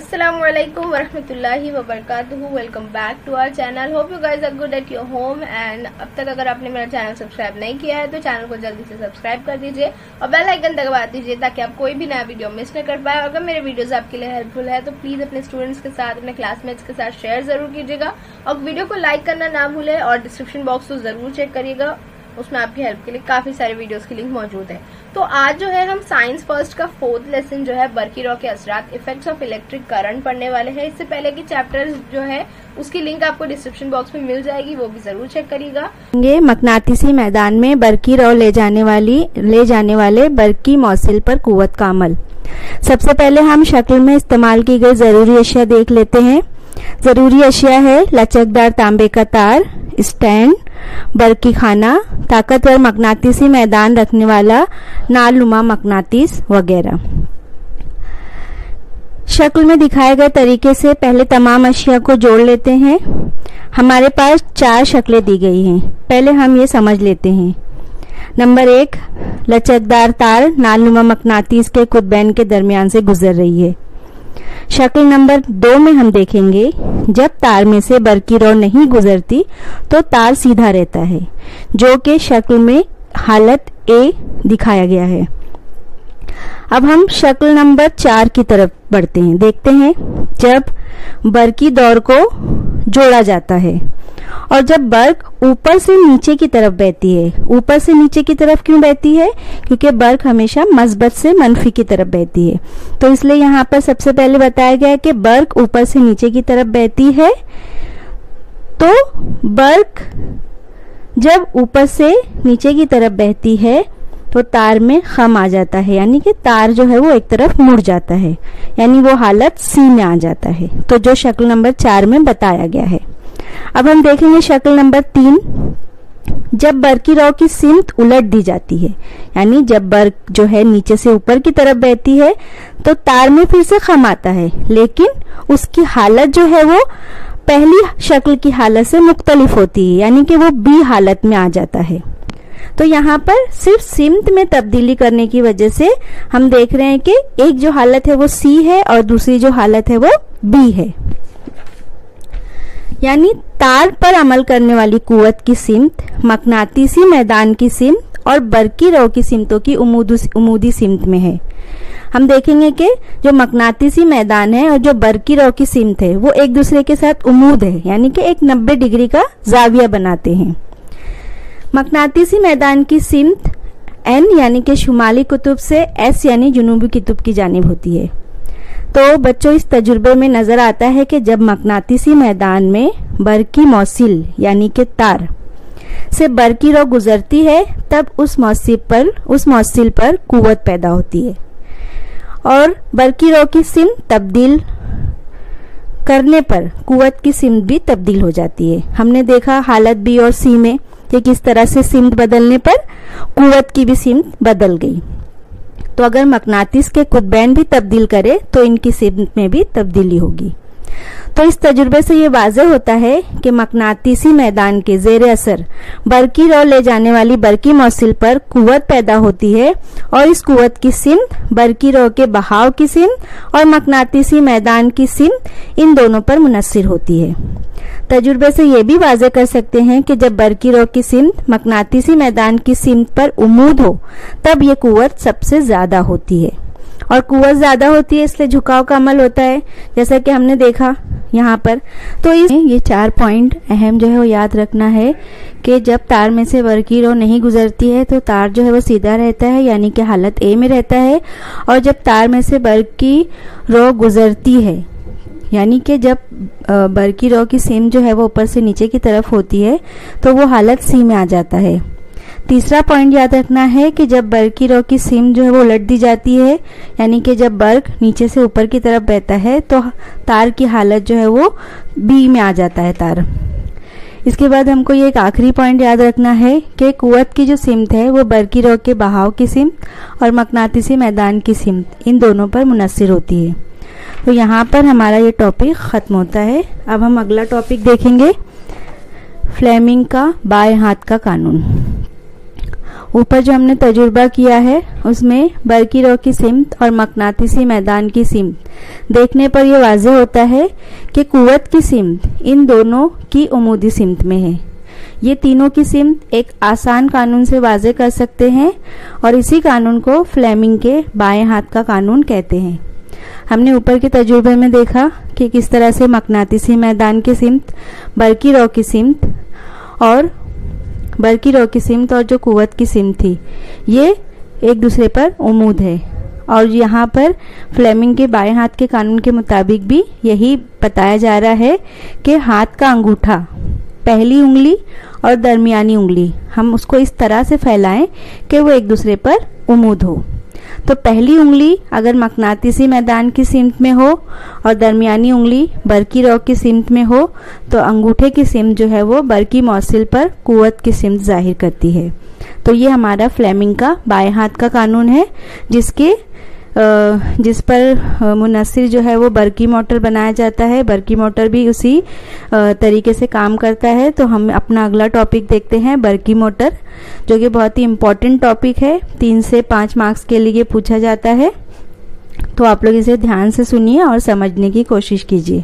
Assalamualaikum warahmatullahi wabarakatuh। Welcome back to our channel. Hope you guys are good at your home. And अब तक अगर आपने मेरा channel subscribe नहीं किया है तो चैनल को जल्दी से सब्सक्राइब कर दीजिए और बेल आइकन दबा दीजिए ताकि आप कोई भी नया वीडियो मिस न कर पाए। अगर मेरे वीडियोस आपके लिए हेल्पफुल है तो प्लीज अपने स्टूडेंट्स के साथ, अपने क्लासमेट्स के साथ शेयर जरूर कीजिएगा और वीडियो को लाइक करना ना भूले और डिस्क्रिप्शन बॉक्स को जरूर चेक करिएगा, उसमें आपकी हेल्प के लिए काफी सारे वीडियोस की लिंक मौजूद है। तो आज जो है हम साइंस फर्स्ट का 4th लेसन जो है बर्की रॉ के असरात, इफेक्ट्स ऑफ इलेक्ट्रिक करंट पढ़ने वाले हैं। इससे पहले की चैप्टर जो है उसकी लिंक आपको डिस्क्रिप्शन बॉक्स में मिल जाएगी, वो भी जरूर चेक करिएगा। ये मकनातीसी मैदान में बर्की रॉ ले जाने वाले बर्की मौसिल पर कुव्वत का अमल। सबसे पहले हम शक्ल में इस्तेमाल की गई जरूरी अशिया देख लेते हैं। जरूरी अशिया है लचकदार तांबे का तार, स्टैंड, बर्की खाना, ताकतवर मकनातीसी मैदान रखने वाला नालनुमा मकनातीस वगैरह। शक्ल में दिखाए गए तरीके से पहले तमाम अशिया को जोड़ लेते हैं। हमारे पास 4 शक्लें दी गई हैं, पहले हम ये समझ लेते हैं। नंबर 1, लचकदार तार नालनुमा मकनातीस के कुतबैन के दरमियान से गुजर रही है। शक्ल नंबर 2 में हम देखेंगे जब तार में से बर्की रॉ नहीं गुजरती तो तार सीधा रहता है, जो कि शक्ल में हालत ए दिखाया गया है। अब हम शक्ल नंबर 4 की तरफ बढ़ते हैं। देखते हैं जब बर्की दौर को जोड़ा जाता है और जब बर्क ऊपर से नीचे की तरफ बहती है। ऊपर से नीचे की तरफ क्यों बहती है? क्योंकि बर्क हमेशा मस्बत से मनफी की तरफ बहती है, तो इसलिए यहाँ पर सबसे पहले बताया गया है कि बर्क ऊपर से नीचे की तरफ बहती है। तो बर्क जब ऊपर से नीचे की तरफ बहती है तो तार में खम आ जाता है, यानी कि तार जो है वो एक तरफ मुड़ जाता है, यानी वो हालत सी में आ जाता है। तो जो शक्ल नंबर 4 में बताया गया है। अब हम देखेंगे शक्ल नंबर 3। जब बर्की रॉ की सिमत उलट दी जाती है, यानी जब बर्क जो है नीचे से ऊपर की तरफ बहती है तो तार में फिर से खम आता है, लेकिन उसकी हालत जो है वो पहली शक्ल की हालत से मुख्तलिफ होती है, यानी कि वो बी हालत में आ जाता है। तो यहाँ पर सिर्फ सिमत में तब्दीली करने की वजह से हम देख रहे हैं कि एक जो हालत है वो सी है और दूसरी जो हालत है वो बी है। यानी तार पर अमल करने वाली कुव्वत की सिमत, मकनातीसी मैदान की सिमत और बर्की रॉ की सिमतों की उमूदी सिमत में है। हम देखेंगे कि जो मकनातीसी मैदान है और जो बर्की रॉ की सिमत है वो एक दूसरे के साथ उमूद है, यानी कि एक 90 डिग्री का जाविया बनाते हैं। मकनातीसी मैदान की सिमत एन यानी कि शुमाली कुतुब से एस यानी जुनूबी कुतुब की जानिब होती है। तो बच्चों इस तजुर्बे में नजर आता है कि जब मकनातीसी मैदान में बर्की मौसिल यानी कि तार से बर्की रॉ गुजरती है तब उस मौसिल पर कुव्वत पैदा होती है और बर्की रॉ की सिमत तब्दील करने पर कुव्वत की सिमत भी तब्दील हो जाती है। हमने देखा हालत बी और सी में कि किस तरह से सिमत बदलने पर कुव्वत की भी सिमत बदल गई। तो अगर मकनातीस के कुतबैन भी तब्दील करे तो इनकी सिमत में भी तब्दीली होगी। तो इस तजुर्बे से ये वाज़ेह होता है कि मकनातीसी मैदान के ज़ेर असर बर्की रॉ ले जाने वाली बर्की मौसिल पर कुव्वत पैदा होती है और इस कुव्वत की सिमत बर्की रॉ के बहाव की सिमत और मकनातीसी मैदान की सिमत इन दोनों पर मुनस्सिर होती है। तजुर्बे से ये भी वाज़ेह कर सकते हैं कि जब बर्की रॉ की सिमत मकनातीसी मैदान की सिमत पर उमूद हो तब ये कुव्वत सबसे ज्यादा होती है और कुव्वत ज्यादा होती है इसलिए झुकाव का अमल होता है, जैसा कि हमने देखा यहाँ पर। तो ये 4 पॉइंट अहम जो है वो याद रखना है कि जब तार में से बर्की रॉ नहीं गुजरती है तो तार जो है वो सीधा रहता है, यानी कि हालत ए में रहता है, और जब तार में से बर्की रॉ गुजरती है यानी कि जब बर्की रॉ की सिमत जो है वो ऊपर से नीचे की तरफ होती है तो वो हालत सी में आ जाता है। तीसरा पॉइंट याद रखना है कि जब बर्की रॉ की सिमत जो है वो उलट दी जाती है, यानी कि जब बर्क नीचे से ऊपर की तरफ बहता है तो तार की हालत जो है वो बी में आ जाता है तार। इसके बाद हमको ये एक आखिरी पॉइंट याद रखना है कि कुव्वत की जो सिमत है वो बर्की रॉ के बहाव की सिमत और मकनातीसी मैदान की सिमत इन दोनों पर मुनस्सिर होती है। तो यहाँ पर हमारा ये टॉपिक ख़त्म होता है। अब हम अगला टॉपिक देखेंगे, फ्लेमिंग का बाएं हाथ का कानून। ऊपर जो हमने तजुर्बा किया है उसमें बरकी रो की सिमत और मकनातीसी मैदान की सिमत देखने पर यह वाज़ेह होता है कि कुव्वत की सिमत इन दोनों की उमूदी सिमत में है। ये तीनों की सिमत एक आसान कानून से वाज़ेह कर सकते हैं और इसी कानून को फ्लेमिंग के बाएं हाथ का कानून कहते हैं। हमने ऊपर के तजुर्बे में देखा कि किस तरह से मकनातीसी मैदान की सिमत, बरकी रो की सिमत और जो कुव्वत की सिमत थी ये एक दूसरे पर उमूद है। और यहाँ पर फ्लेमिंग के बाएं हाथ के कानून के मुताबिक भी यही बताया जा रहा है कि हाथ का अंगूठा, पहली उंगली और दरमियानी उंगली हम उसको इस तरह से फैलाएं कि वो एक दूसरे पर उमूद हो। तो पहली उंगली अगर मकनातीसी मैदान की सिमत में हो और दरमियानी उंगली बरकी रो की सिमत में हो तो अंगूठे की सिमत जो है वो बरकी मौसिल पर कुव्वत की सिमत जाहिर करती है। तो ये हमारा फ्लेमिंग का बाएं हाथ का कानून है जिस पर मुनस्सिर जो है वो बरकी मोटर बनाया जाता है। बरकी मोटर भी उसी तरीके से काम करता है। तो हम अपना अगला टॉपिक देखते हैं, बरकी मोटर, जो कि बहुत ही इम्पोर्टेंट टॉपिक है। 3 से 5 मार्क्स के लिए पूछा जाता है। तो आप लोग इसे ध्यान से सुनिए और समझने की कोशिश कीजिए।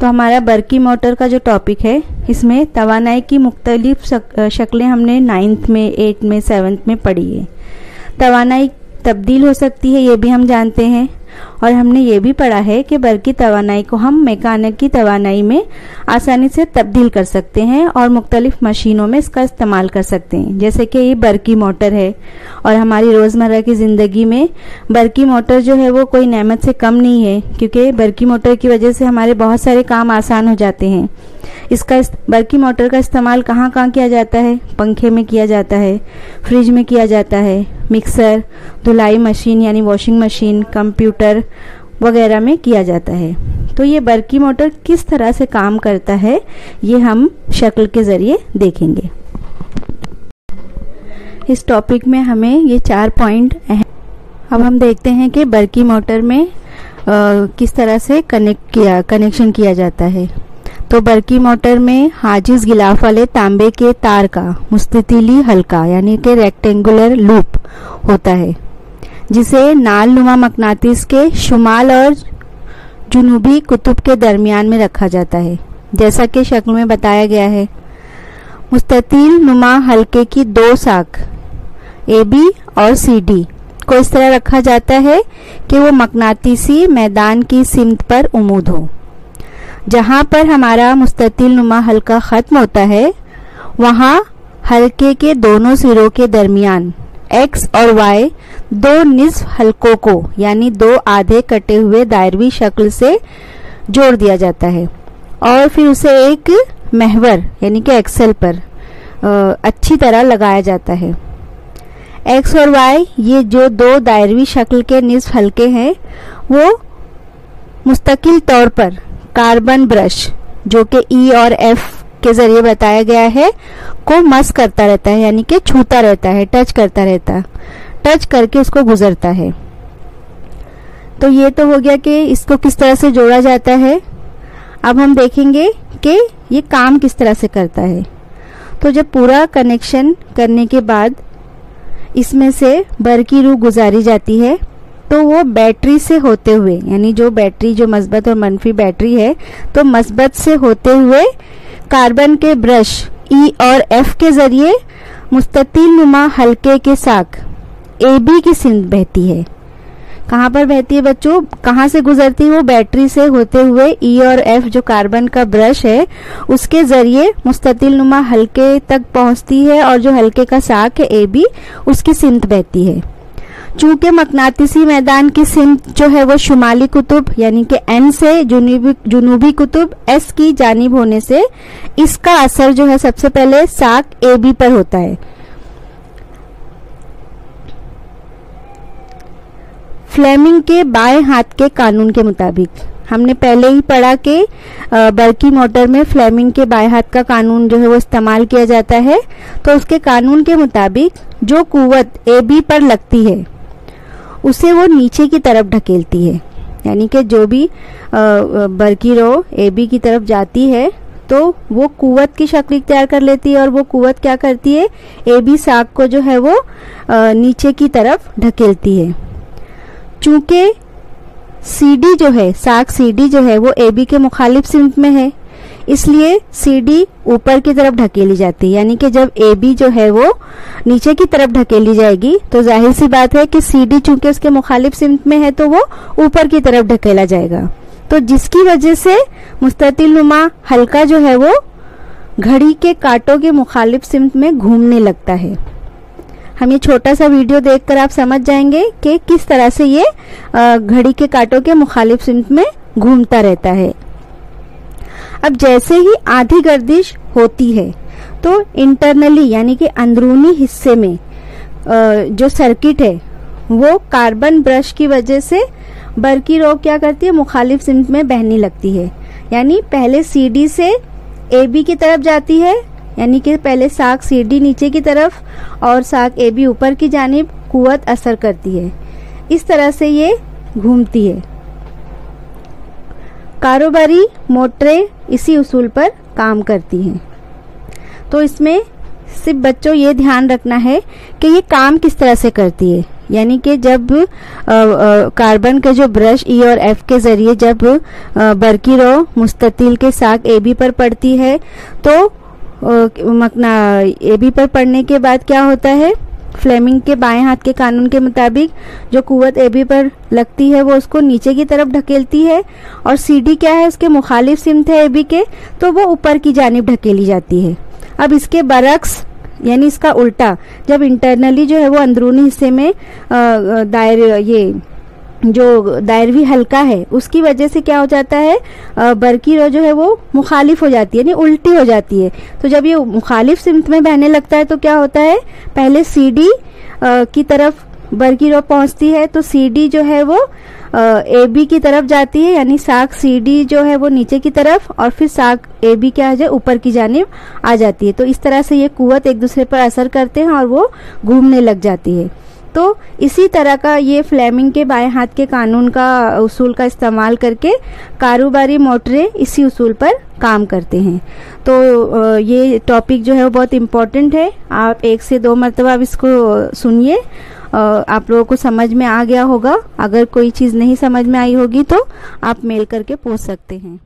तो हमारा बरकी मोटर का जो टॉपिक है इसमें तवानाई की मुख्तलिफ शक्लें हमने 9th में, 8th में, 7th में पढ़ी है। तवानाई तब्दील हो सकती है, ये भी हम जानते हैं। और हमने ये भी पढ़ा है कि बरकी तवानाई को हम मैकेनिकी तवानाई में आसानी से तब्दील कर सकते हैं और मुख्तलिफ मशीनों में इसका इस्तेमाल कर सकते हैं, जैसे कि ये बरकी मोटर है। और हमारी रोज़मर्रा की ज़िंदगी में बरकी मोटर जो है वो कोई नेमत से कम नहीं है, क्योंकि बरकी मोटर की वजह से हमारे बहुत सारे काम आसान हो जाते हैं। इसका बरकी मोटर का इस्तेमाल कहाँ कहाँ किया जाता है? पंखे में किया जाता है, फ्रिज में किया जाता है, मिक्सर, धुलाई मशीन यानी वॉशिंग मशीन, कंप्यूटर वगैरह में किया जाता है। तो ये बरकी मोटर किस तरह से काम करता है ये हम शक्ल के ज़रिए देखेंगे। इस टॉपिक में हमें ये 4 पॉइंट अब हम देखते हैं कि बरकी मोटर में किस तरह से कनेक्शन किया जाता है। तो बरकी मोटर में हाजिज गिलाफ वाले तांबे के तार का मुस्ततीली हल्का यानी कि रेक्टेंगुलर लूप होता है, जिसे नाल नुमा मकनातीस के शुमाल और जुनूबी कुतुब के दरमियान में रखा जाता है, जैसा कि शक्ल में बताया गया है। मुस्ततील नुमा हल्के की 2 साख AB और CD को इस तरह रखा जाता है कि वो मकनातीसी मैदान की सिमत पर उमूद हो। जहाँ पर हमारा मुस्ततील नुमा हल्का ख़त्म होता है वहाँ हल्के के दोनों सिरों के दरमियान X और Y 2 निस्फ हल्कों को यानी 2 आधे कटे हुए दायरवी शक्ल से जोड़ दिया जाता है और फिर उसे एक महवर यानी कि एक्सेल पर अच्छी तरह लगाया जाता है। X और Y ये जो 2 दायरवी शक्ल के निस्फ हल्के हैं वो मुस्तकिल तौर पर कार्बन ब्रश, जो कि E और F के जरिए बताया गया है, को मस करता रहता है यानी कि छूता रहता है, टच करता रहता है, टच करके उसको गुजरता है। तो ये तो हो गया कि इसको किस तरह से जोड़ा जाता है। अब हम देखेंगे कि ये काम किस तरह से करता है। तो जब पूरा कनेक्शन करने के बाद इसमें से बरकी रूह गुजारी जाती है तो वो बैटरी से होते हुए यानी जो बैटरी जो मस्बत और मनफी बैटरी है तो मस्बत से होते हुए कार्बन के ब्रश E और F के जरिए मुस्ततील नुमा हल्के के साथ AB की सिमत बहती है। कहाँ पर बहती है बच्चों? कहाँ से गुजरती है? वो बैटरी से होते हुए E और F जो कार्बन का ब्रश है उसके जरिए मुस्ततील नुमा हल्के तक पहुँचती है और जो हल्के का साक है AB उसकी सिमत बहती है। चूंकि मकनातीसी मैदान की सिमत जो है वो शुमाली कुतुब यानी कि N से जुनूबी कुतुब S की जानिब होने से इसका असर जो है सबसे पहले साक AB पर होता है। फ्लेमिंग के बाएं हाथ के कानून के मुताबिक हमने पहले ही पढ़ा कि बरकी मोटर में फ्लेमिंग के बाएं हाथ का कानून जो है वो इस्तेमाल किया जाता है। तो उसके कानून के मुताबिक जो कुव्वत AB पर लगती है उसे वो नीचे की तरफ ढकेलती है, यानी कि जो भी बरकी रो AB की तरफ जाती है तो वो कुव्वत की शक्ल इख्तियार कर लेती है और वो कुव्वत क्या करती है, AB साक को जो है वो नीचे की तरफ ढकेलती है। चूंकि CD जो है, साक CD जो है वो AB के मुखालिफ सिमत में है, इसलिए CD ऊपर की तरफ ढकेली जाती है। यानी कि जब AB जो है वो नीचे की तरफ ढकेली जाएगी तो जाहिर सी बात है कि CD चूंकि उसके मुखालिफ सिमत में है तो वो ऊपर की तरफ ढकेला जाएगा, तो जिसकी वजह से मुस्ततिल नुमा हल्का जो है वो घड़ी के कांटों के मुखालिफ सिमत में घूमने लगता है। हम ये छोटा सा वीडियो देखकर आप समझ जाएंगे कि किस तरह से ये घड़ी के कांटों के मुखालिफ सिमत में घूमता रहता है। अब जैसे ही आधी गर्दिश होती है तो इंटरनली यानी कि अंदरूनी हिस्से में जो सर्किट है वो कार्बन ब्रश की वजह से बरकी रो क्या करती है, मुखालिफ सिमत में बहने लगती है। यानी पहले CD से AB की तरफ जाती है, यानी कि पहले साक CD नीचे की तरफ और साक AB ऊपर की जानिब कुव्वत असर करती है। इस तरह से ये घूमती है। कारोबारी मोटरें इसी उसूल पर काम करती हैं। तो इसमें सिर्फ बच्चों ये ध्यान रखना है कि ये काम किस तरह से करती है। यानी कि जब कार्बन के जो ब्रश E और F के जरिए जब बरकी रो मुस्ततिल के साक AB पर पड़ती है तो AB पर पड़ने के बाद क्या होता है, फ्लेमिंग के बाएं हाथ के कानून के मुताबिक जो कुव्वत AB पर लगती है वो उसको नीचे की तरफ ढकेलती है और CD क्या है, उसके मुखालिफ सिमत है AB के, तो वो ऊपर की जानिब ढकेली जाती है। अब इसके बरक्स यानी इसका उल्टा, जब इंटरनली जो है वो अंदरूनी हिस्से में जो दायरवी हल्का है उसकी वजह से क्या हो जाता है, बरकी रो जो है वो मुखालिफ हो जाती है, यानी उल्टी हो जाती है। तो जब ये मुखालिफ सिमत में बहने लगता है तो क्या होता है, पहले CD की तरफ बरकी रो पहुंचती है तो CD जो है वो AB की तरफ जाती है, यानी साक CD जो है वो नीचे की तरफ और फिर साक AB क्या है ऊपर की जानिब आ जाती है। तो इस तरह से ये कुव्वत एक दूसरे पर असर करते हैं और वो घूमने लग जाती है। तो इसी तरह का ये फ्लेमिंग के बाएं हाथ के कानून का उसूल का इस्तेमाल करके कारोबारी मोटरें इसी उसूल पर काम करते हैं। तो ये टॉपिक जो है वो बहुत इम्पोर्टेंट है। आप 1 से 2 मरतबा इसको सुनिए, आप लोगों को समझ में आ गया होगा। अगर कोई चीज़ नहीं समझ में आई होगी तो आप मेल करके पूछ सकते हैं।